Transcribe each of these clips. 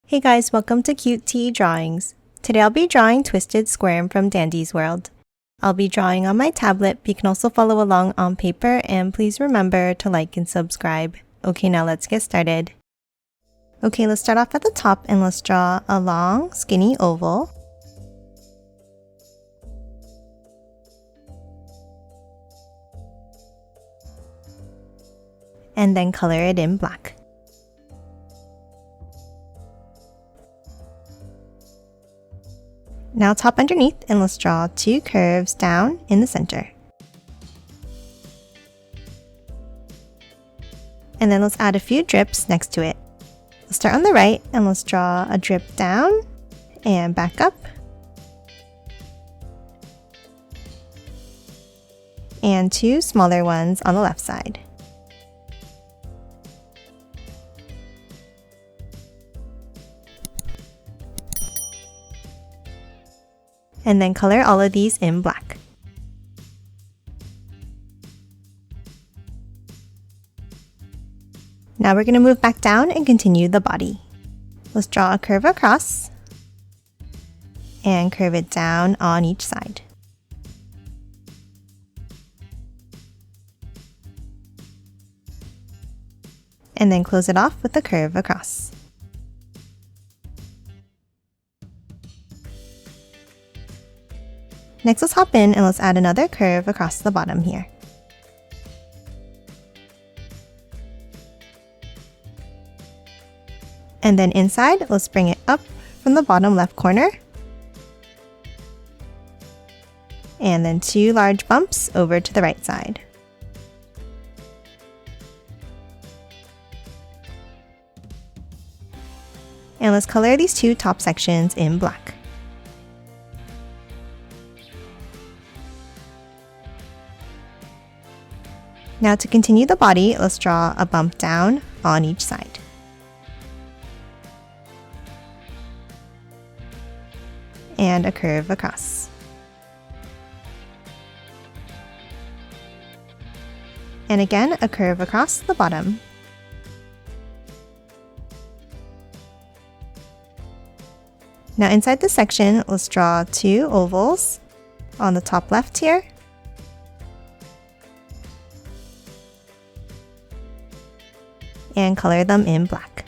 Hey guys, welcome to Cute Tea Drawings. Today I'll be drawing Twisted Squirm from Dandy's World. I'll be drawing on my tablet, but you can also follow along on paper, and please remember to like and subscribe. Okay, now let's get started. Okay, let's start off at the top and let's draw a long, skinny oval. And then color it in black. Now top underneath, and let's draw two curves down in the center. And then let's add a few drips next to it. Let's start on the right and let's draw a drip down and back up. And two smaller ones on the left side. And then color all of these in black. Now we're going to move back down and continue the body. Let's draw a curve across and curve it down on each side. And then close it off with a curve across. Next, let's hop in and let's add another curve across the bottom here. And then inside, let's bring it up from the bottom left corner. And then two large bumps over to the right side. And let's color these two top sections in black. Now to continue the body, let's draw a bump down on each side. And a curve across. And again, a curve across the bottom. Now inside this section, let's draw two ovals on the top left here. And color them in black.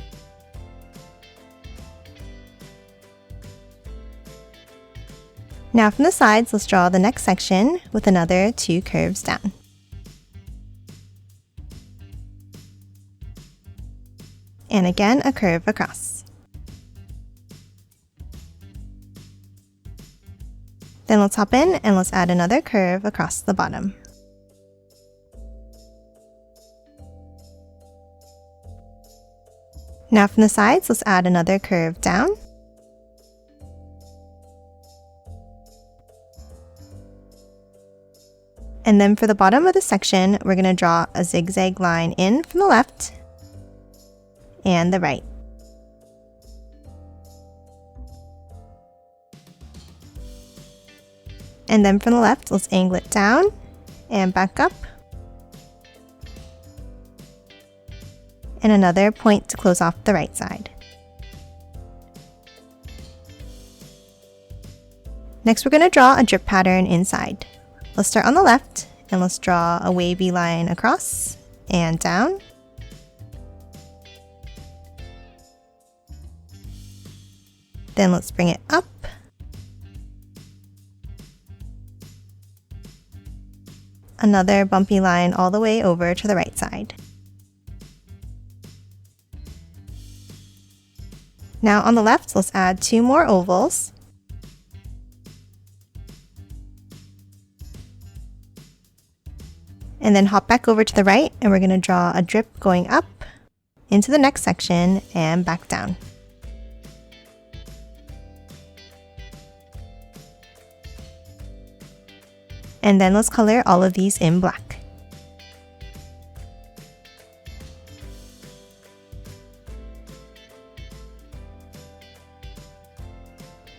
Now from the sides, let's draw the next section with another two curves down. And again, a curve across. Then let's hop in and let's add another curve across the bottom. Now from the sides, let's add another curve down. And then for the bottom of the section, we're going to draw a zigzag line in from the left and the right. And then from the left, let's angle it down and back up. And another point to close off the right side. Next, we're going to draw a drip pattern inside. Let's start on the left and let's draw a wavy line across and down. Then let's bring it up. Another bumpy line all the way over to the right side. Now on the left, let's add two more ovals. And then hop back over to the right, and we're going to draw a drip going up into the next section and back down. And then let's color all of these in black.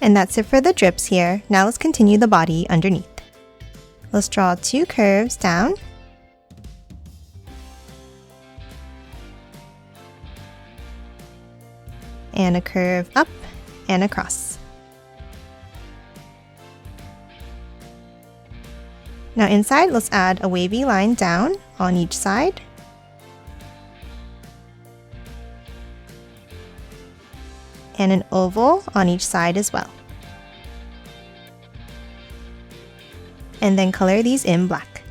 And that's it for the drips here. Now let's continue the body underneath. Let's draw two curves down. and a curve up and across. Now inside, let's add a wavy line down on each side. And an oval on each side as well. And then color these in black.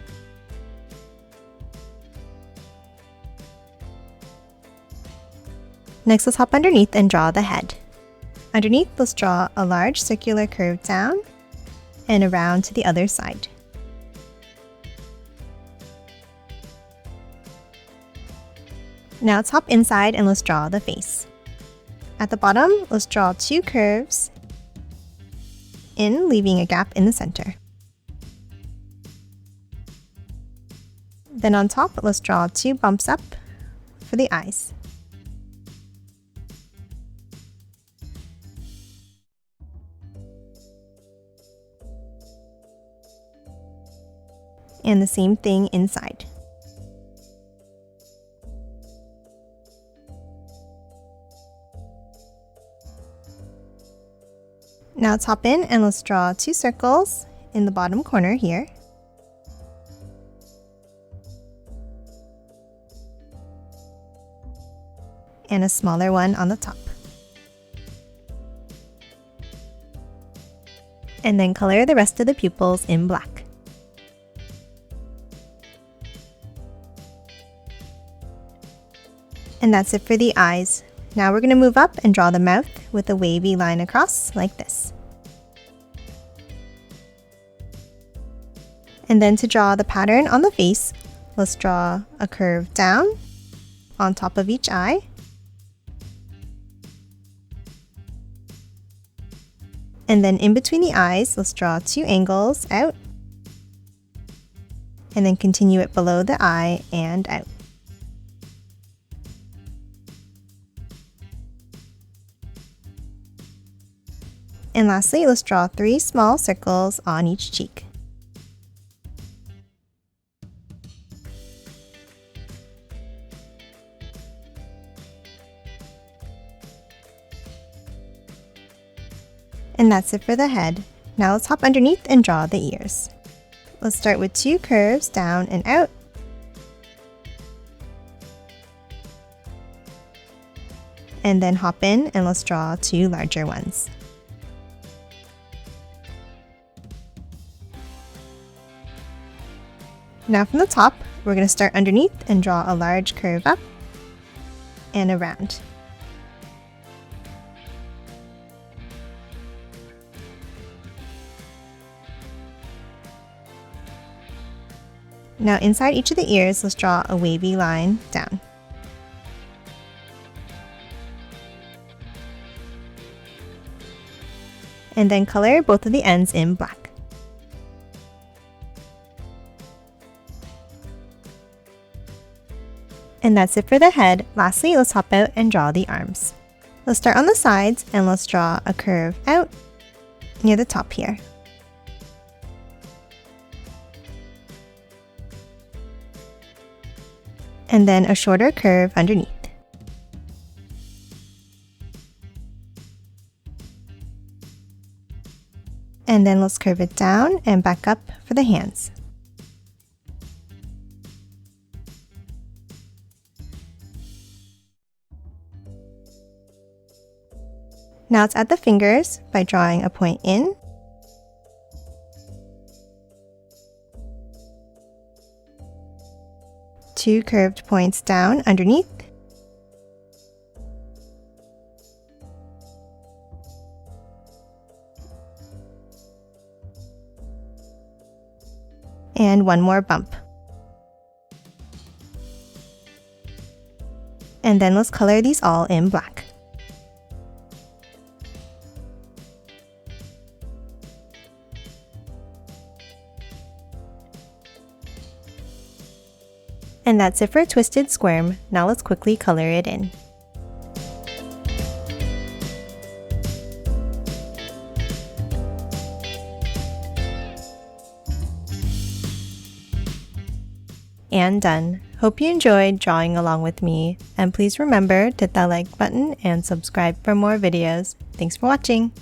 Next, let's hop underneath and draw the head. Underneath, let's draw a large circular curve down and around to the other side. Now let's hop inside and let's draw the face. At the bottom, let's draw two curves in, leaving a gap in the center. Then on top, let's draw two bumps up for the eyes. And the same thing inside. Now let's hop in and let's draw two circles in the bottom corner here. And a smaller one on the top. And then color the rest of the pupils in black. And that's it for the eyes. Now we're going to move up and draw the mouth with a wavy line across like this. And then to draw the pattern on the face, let's draw a curve down on top of each eye. And then in between the eyes, let's draw two angles out. And then continue it below the eye and out. And lastly, let's draw three small circles on each cheek. And that's it for the head. Now let's hop underneath and draw the ears. Let's start with two curves down and out. And then hop in and let's draw two larger ones. Now from the top, we're going to start underneath and draw a large curve up and around. Now inside each of the ears, let's draw a wavy line down. And then color both of the ends in black. And that's it for the head. Lastly, let's hop out and draw the arms. Let's start on the sides and let's draw a curve out near the top here. And then a shorter curve underneath. And then let's curve it down and back up for the hands. Now let's add the fingers by drawing a point in, two curved points down underneath, and one more bump. And then let's color these all in black. And that's it for Twisted Squirm. Now let's quickly color it in. And done. Hope you enjoyed drawing along with me, and please remember to hit that like button and subscribe for more videos. Thanks for watching!